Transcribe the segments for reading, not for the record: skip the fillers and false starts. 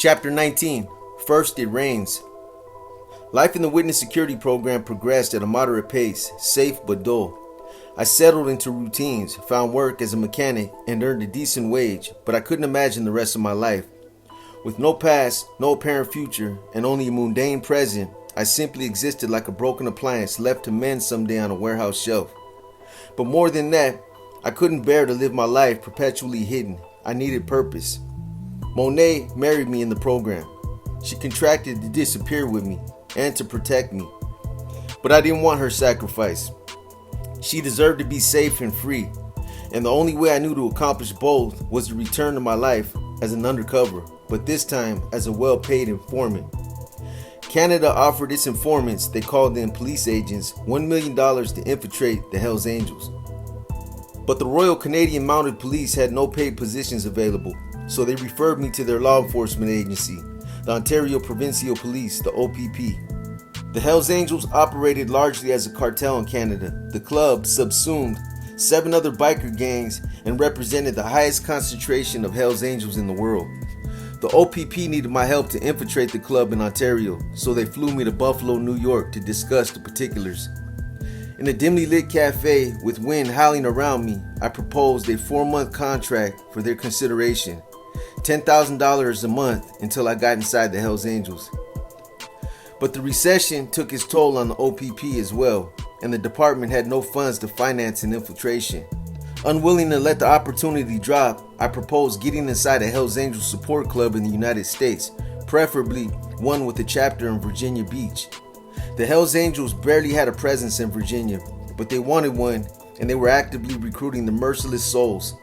Chapter 19. First It Rains. Life in the witness security program progressed at a moderate pace, safe but dull. I settled into routines, found work as a mechanic, and earned a decent wage, but I couldn't imagine the rest of my life. With no past, no apparent future, and only a mundane present, I simply existed like a broken appliance left to mend someday on a warehouse shelf. But more than that, I couldn't bear to live my life perpetually hidden. I needed purpose. Monet married me in the program. She contracted to disappear with me and to protect me. But I didn't want her sacrifice. She deserved to be safe and free, and the only way I knew to accomplish both was to return to my life as an undercover, but this time as a well-paid informant. Canada offered its informants, they called them police agents, $1 million to infiltrate the Hells Angels. But the Royal Canadian Mounted Police had no paid positions available, so they referred me to their law enforcement agency, the Ontario Provincial Police, the OPP. The Hells Angels operated largely as a cartel in Canada. The club subsumed 7 other biker gangs and represented the highest concentration of Hells Angels in the world. The OPP needed my help to infiltrate the club in Ontario, so they flew me to Buffalo, New York to discuss the particulars. In a dimly lit cafe with wind howling around me, I proposed a 4-month contract for their consideration, $10,000 a month until I got inside the Hells Angels. But the recession took its toll on the OPP as well, and the department had no funds to finance an infiltration. Unwilling to let the opportunity drop, I proposed getting inside a Hells Angels support club in the United States, preferably one with a chapter in Virginia Beach. The Hells Angels barely had a presence in Virginia, but they wanted one, and they were actively recruiting the Merciless Souls.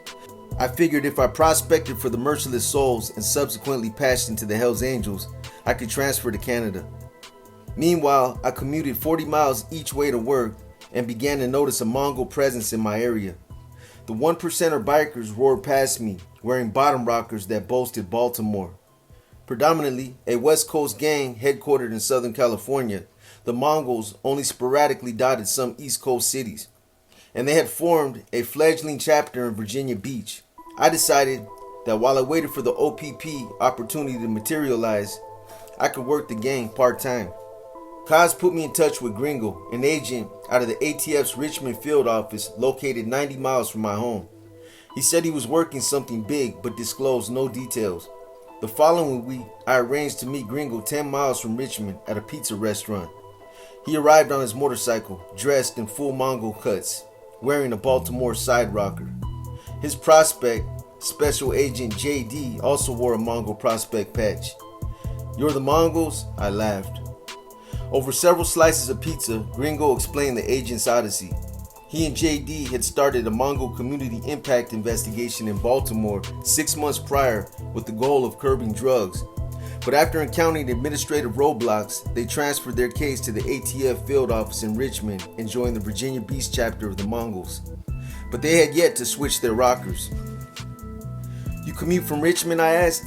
I figured if I prospected for the Merciless Souls and subsequently patched into the Hells Angels, I could transfer to Canada. Meanwhile, I commuted 40 miles each way to work and began to notice a Mongol presence in my area. The 1%er bikers roared past me, wearing bottom rockers that boasted Baltimore. Predominantly a West Coast gang headquartered in Southern California, the Mongols only sporadically dotted some East Coast cities, and they had formed a fledgling chapter in Virginia Beach. I decided that while I waited for the OPP opportunity to materialize, I could work the gang part-time. Kaz put me in touch with Gringo, an agent out of the ATF's Richmond field office located 90 miles from my home. He said he was working something big but disclosed no details. The following week, I arranged to meet Gringo 10 miles from Richmond at a pizza restaurant. He arrived on his motorcycle, dressed in full Mongol cuts, wearing a Baltimore side rocker. His prospect, Special Agent JD, also wore a Mongol prospect patch. "You're the Mongols?" I laughed. Over several slices of pizza, Gringo explained the agent's odyssey. He and JD had started a Mongol community impact investigation in Baltimore 6 months prior with the goal of curbing drugs. But after encountering administrative roadblocks, they transferred their case to the ATF field office in Richmond and joined the Virginia Beach chapter of the Mongols. But they had yet to switch their rockers. "You commute from Richmond?" I asked.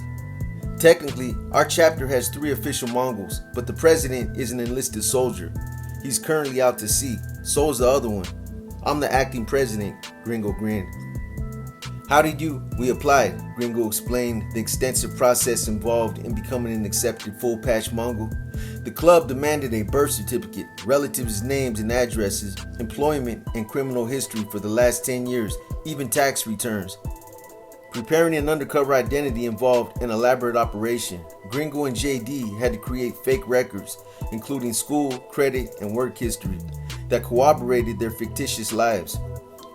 "Technically, our chapter has 3 official Mongols, but the president is an enlisted soldier. He's currently out to sea, so is the other one. I'm the acting president," Gringo grinned. "How did we applied," Gringo explained the extensive process involved in becoming an accepted full-patch Mongol. "The club demanded a birth certificate, relatives' names and addresses, employment and criminal history for the last 10 years, even tax returns. Preparing an undercover identity involved an elaborate operation. Gringo and JD had to create fake records, including school, credit, and work history, that corroborated their fictitious lives.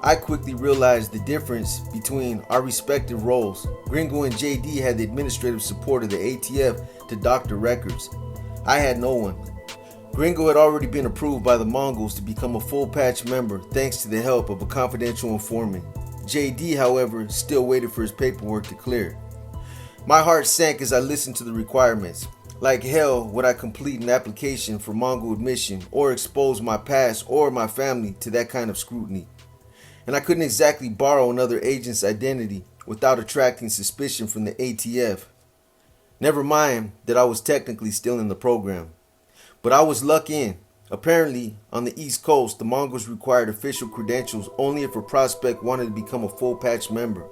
I quickly realized the difference between our respective roles. Gringo and JD had the administrative support of the ATF to doctor records. I had no one. Gringo had already been approved by the Mongols to become a full-patch member thanks to the help of a confidential informant. JD, however, still waited for his paperwork to clear. My heart sank as I listened to the requirements. Like hell would I complete an application for Mongol admission or expose my past or my family to that kind of scrutiny. And I couldn't exactly borrow another agent's identity without attracting suspicion from the ATF. Never mind that I was technically still in the program. But I was luck in. Apparently, on the East Coast, the Mongols required official credentials only if a prospect wanted to become a full-patch member.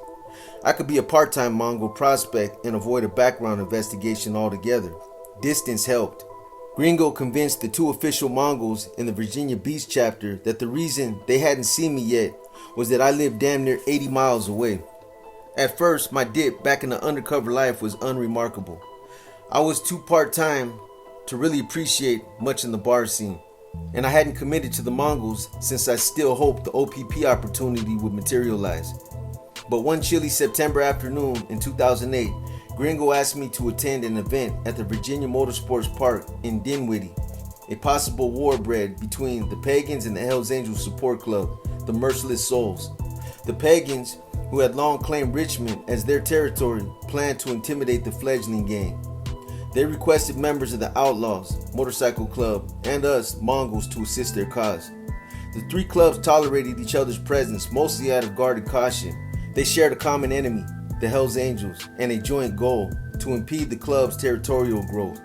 I could be a part-time Mongol prospect and avoid a background investigation altogether. Distance helped. Gringo convinced the two official Mongols in the Virginia Beach chapter that the reason they hadn't seen me yet was that I lived damn near 80 miles away. At first, my dip back in the undercover life was unremarkable. I was too part-time to really appreciate much in the bar scene, and I hadn't committed to the Mongols since I still hoped the OPP opportunity would materialize. But one chilly September afternoon in 2008, Gringo asked me to attend an event at the Virginia Motorsports Park in Dinwiddie, a possible war bred between the Pagans and the Hells Angels support club, the Merciless Souls. The Pagans, who had long claimed Richmond as their territory, planned to intimidate the fledgling gang. They requested members of the Outlaws motorcycle club and us Mongols to assist their cause. The three clubs tolerated each other's presence mostly out of guarded caution. They shared a common enemy, the Hells Angels, and a joint goal to impede the club's territorial growth.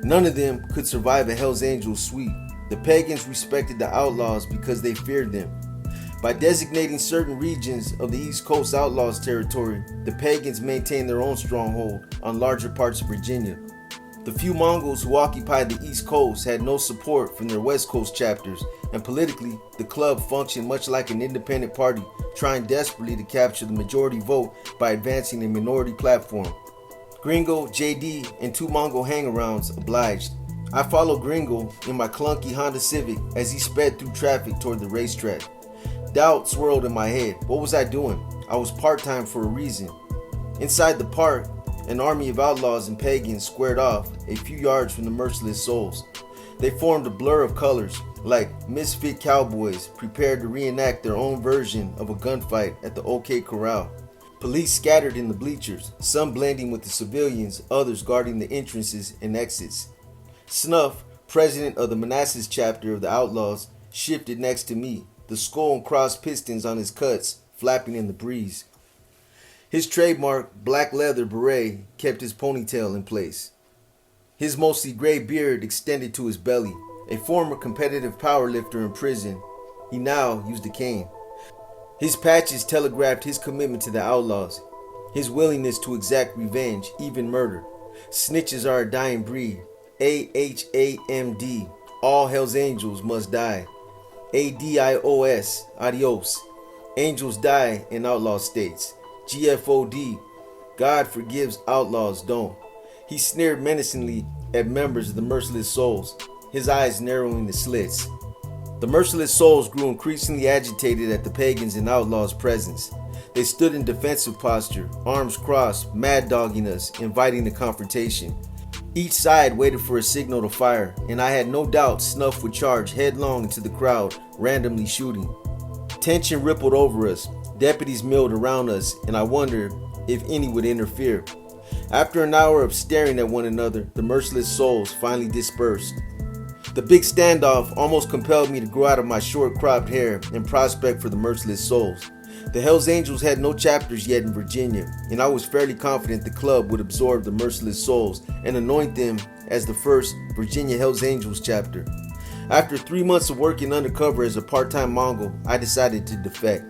None of them could survive a Hells Angels sweep. The Pagans respected the Outlaws because they feared them. By designating certain regions of the East Coast Outlaws territory, the Pagans maintained their own stronghold on larger parts of Virginia. The few Mongols who occupied the East Coast had no support from their West Coast chapters, and politically, the club functioned much like an independent party trying desperately to capture the majority vote by advancing a minority platform. Gringo, JD, and two Mongol hangarounds obliged. I followed Gringo in my clunky Honda Civic as he sped through traffic toward the racetrack. Doubt swirled in my head. What was I doing? I was part-time for a reason. Inside the park, an army of outlaws and pagans squared off a few yards from the Merciless Souls. They formed a blur of colors, like misfit cowboys prepared to reenact their own version of a gunfight at the OK Corral. Police scattered in the bleachers, some blending with the civilians, others guarding the entrances and exits. Snuff, president of the Manassas chapter of the Outlaws, shifted next to me, the skull and cross pistons on his cuts flapping in the breeze. His trademark black leather beret kept his ponytail in place. His mostly gray beard extended to his belly. A former competitive powerlifter in prison, he now used a cane. His patches telegraphed his commitment to the Outlaws, his willingness to exact revenge, even murder. Snitches are a dying breed. AHAMD, all Hells Angels must die. ADIOS, adios. Angels die in outlaw states. GFOD, God forgives outlaws don't. He sneered menacingly at members of the Merciless Souls, his eyes narrowing the slits. The Merciless Souls grew increasingly agitated at the Pagans and Outlaws' presence. They stood in defensive posture, arms crossed, mad-dogging us, inviting the confrontation. Each side waited for a signal to fire, and I had no doubt Snuff would charge headlong into the crowd, randomly shooting. Tension rippled over us. Deputies milled around us, and I wondered if any would interfere. After an hour of staring at one another, the Merciless Souls finally dispersed. The big standoff almost compelled me to grow out of my short-cropped hair and prospect for the Merciless Souls. The Hells Angels had no chapters yet in Virginia, and I was fairly confident the club would absorb the Merciless Souls and anoint them as the first Virginia Hells Angels chapter. After 3 months of working undercover as a part-time Mongol, I decided to defect.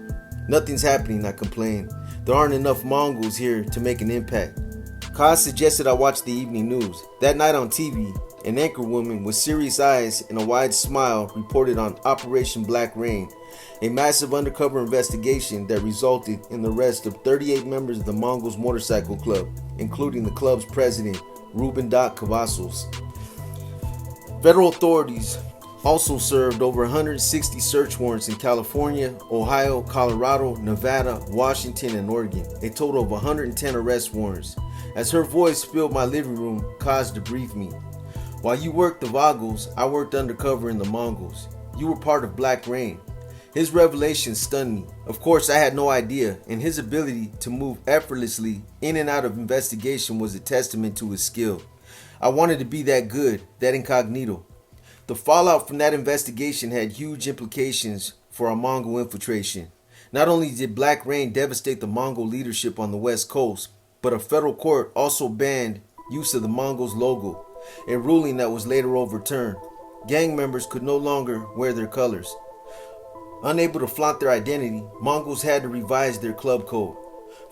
Nothing's happening, I complained. There aren't enough Mongols here to make an impact. Kaz suggested I watch the evening news. That night on TV, an anchorwoman with serious eyes and a wide smile reported on Operation Black Rain, a massive undercover investigation that resulted in the arrest of 38 members of the Mongols Motorcycle Club, including the club's president, Ruben Doc Cavazos. Federal authorities also served over 160 search warrants in California, Ohio, Colorado, Nevada, Washington, and Oregon, a total of 110 arrest warrants. As her voice filled my living room, Kaz debriefed me. While you worked the Vagos, I worked undercover in the Mongols. You were part of Black Rain. His revelation stunned me. Of course, I had no idea, and his ability to move effortlessly in and out of investigation was a testament to his skill. I wanted to be that good, that incognito. The fallout from that investigation had huge implications for our Mongol infiltration. Not only did Black Rain devastate the Mongol leadership on the West Coast, but a federal court also banned use of the Mongols logo, a ruling that was later overturned. Gang members could no longer wear their colors. Unable to flaunt their identity, Mongols had to revise their club code.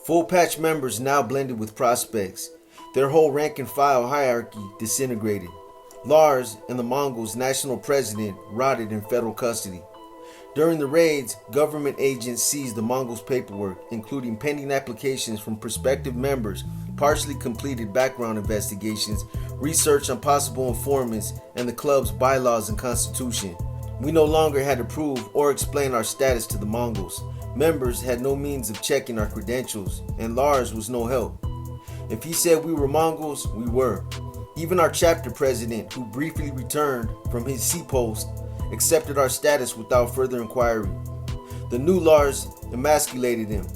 Full patch members now blended with prospects. Their whole rank and file hierarchy disintegrated. Lars and the Mongols' national president rotted in federal custody. During the raids, government agents seized the Mongols' paperwork, including pending applications from prospective members, partially completed background investigations, research on possible informants, and the club's bylaws and constitution. We no longer had to prove or explain our status to the Mongols. Members had no means of checking our credentials, and Lars was no help. If he said we were Mongols, we were. Even our chapter president, who briefly returned from his sea post, accepted our status without further inquiry. The new Lars emasculated him.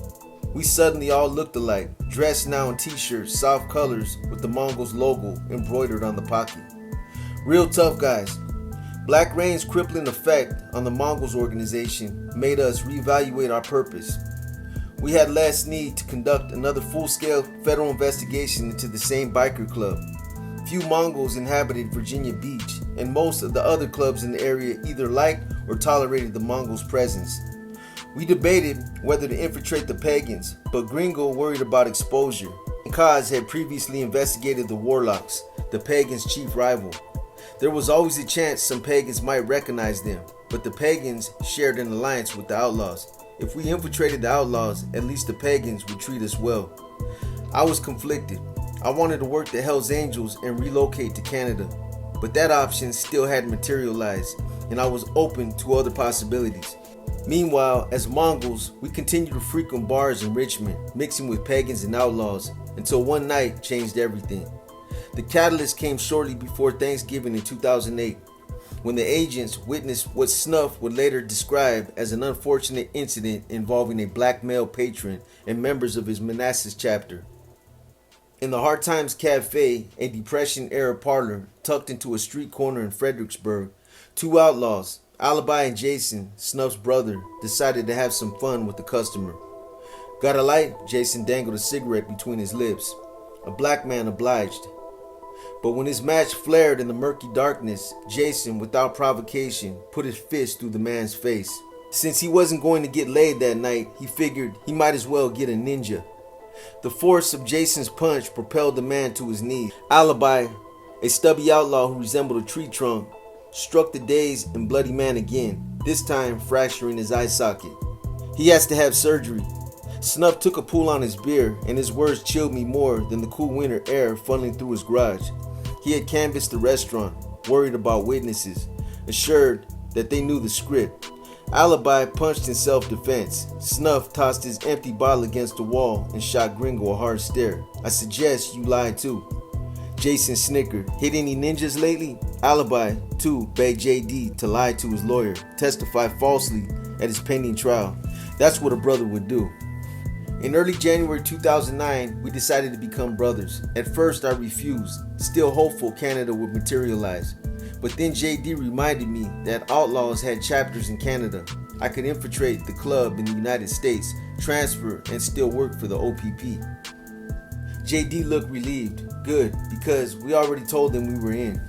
We suddenly all looked alike, dressed now in t-shirts, soft colors with the Mongols logo embroidered on the pocket. Real tough guys. Black Rain's crippling effect on the Mongols organization made us reevaluate our purpose. We had less need to conduct another full-scale federal investigation into the same biker club. Few Mongols inhabited Virginia Beach, and most of the other clubs in the area either liked or tolerated the Mongols' presence. We debated whether to infiltrate the pagans, but Gringo worried about exposure. Kaz had previously investigated the Warlocks, the pagans' chief rival. There was always a chance some pagans might recognize them, but the pagans shared an alliance with the Outlaws. If we infiltrated the Outlaws, at least the pagans would treat us well. I was conflicted. I wanted to work the Hells Angels and relocate to Canada, but that option still hadn't materialized, and I was open to other possibilities. Meanwhile, as Mongols, we continued to frequent bars in Richmond, mixing with pagans and outlaws, until one night changed everything. The catalyst came shortly before Thanksgiving in 2008, when the agents witnessed what Snuff would later describe as an unfortunate incident involving a black male patron and members of his Manassas chapter. In the Hard Times Cafe, a Depression-era parlor tucked into a street corner in Fredericksburg, two outlaws, Alibi and Jason, Snuff's brother, decided to have some fun with the customer. Got a light? Jason dangled a cigarette between his lips. A black man obliged. But when his match flared in the murky darkness, Jason, without provocation, put his fist through the man's face. Since he wasn't going to get laid that night, he figured he might as well get a ninja. The force of Jason's punch propelled the man to his knees. Alibi, a stubby outlaw who resembled a tree trunk, struck the dazed and bloody man again, this time fracturing his eye socket. He has to have surgery. Snuff took a pull on his beer, and his words chilled me more than the cool winter air funneling through his garage. He had canvassed the restaurant, worried about witnesses, assured that they knew the script. Alibi punched in self-defense. Snuff tossed his empty bottle against the wall and shot Gringo a hard stare. I suggest you lied too. Jason snickered. Hit any ninjas lately? Alibi, too, begged JD to lie to his lawyer, testify falsely at his pending trial. That's what a brother would do. In early January 2009, we decided to become brothers. At first, I refused, still hopeful Canada would materialize. But then JD reminded me that Outlaws had chapters in Canada. I could infiltrate the club in the United States, transfer, and still work for the OPP. JD looked relieved. Good, because we already told them we were in.